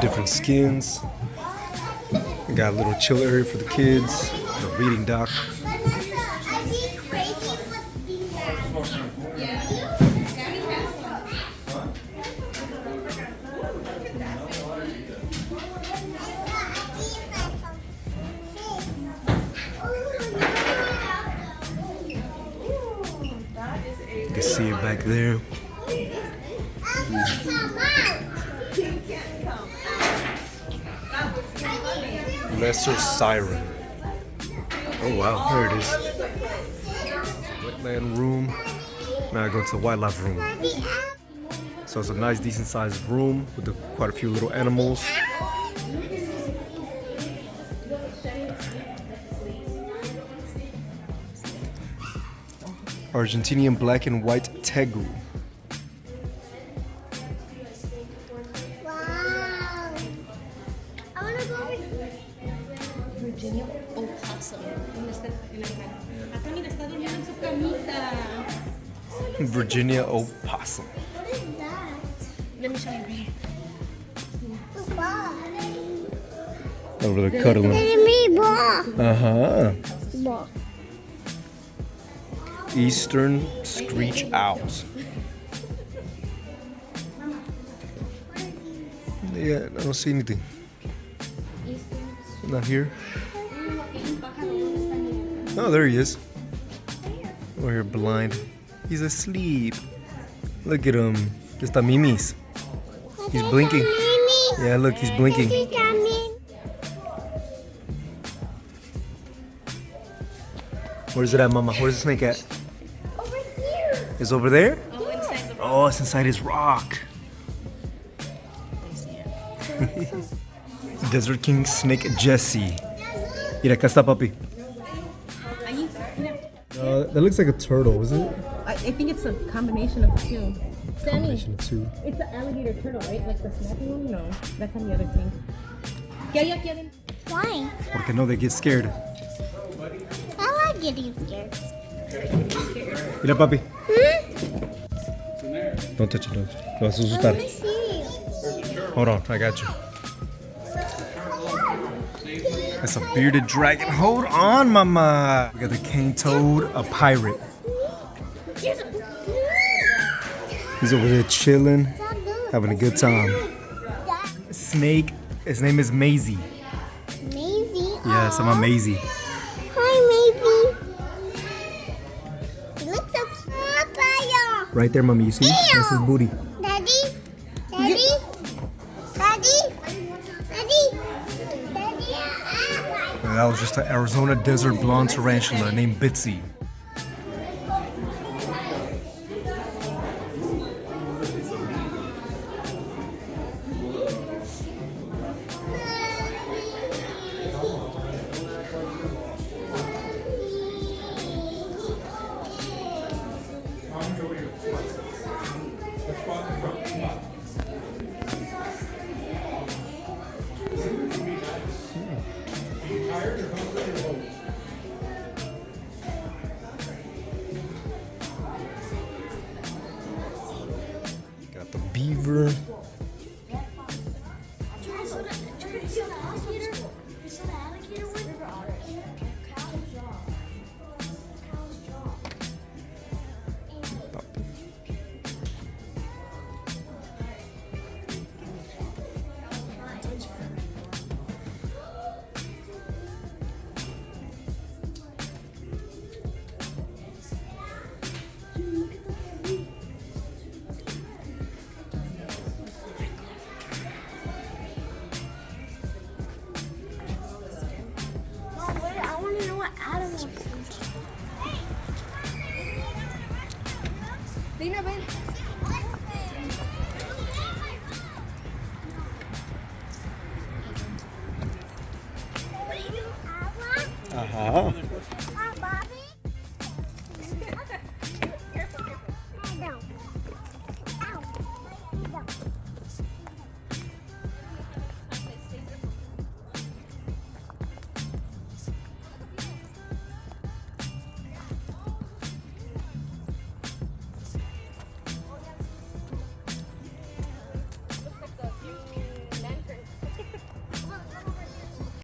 different skins. We got a little chill area for the kids. The reading dock. You can see it back there. Lesser Siren. Oh wow, there it is. Wetland room. Now I go to the wildlife room. So it's a nice, decent sized room with quite a few little animals. Argentinian black and white tegu. Wow. I want to go over here. Virginia opossum. Virginia opossum. What is that? Let me show you. Over there cuddling. Uh-huh. Eastern screech owls. Yeah, I don't see anything. Not here. Oh, there he is. We're here blind. He's asleep. Look at him. Está Mimi's. He's blinking. Yeah, look, he's blinking. Where's it at, Mama? Where's the snake at? Over here. It's over there? Oh, inside the Oh, it's inside his rock. Desert King Snake Jesse. Mira, acá está, papi. Ahí, mira. That looks like a turtle, isn't it? I think it's a combination of the two. Sammy, Combination of two. it's an alligator turtle, right? Like the snapping one? No, that's on the other thing. ¿Qué hay aquí adentro? Why? Porque no, they get scared. I like getting scared. Mira, papi. Don't touch it, don't. Lo vas a I asustar. want to see. Hold on, I got you. That's a bearded dragon. Hold on, mama. We got the cane toad, a pirate. He's over there chilling, having a good time. Snake, his name is Maisie. Maisie. Yes, I'm a Maisie. Hi, Maisie. It looks so cute. Right there, mommy, you see? That's his booty. Daddy. Daddy. Daddy. Daddy. Daddy. And that was just an Arizona desert blonde tarantula named Bitsy. Got the beaver. I want to know what animals. Dina, ven. Ajá.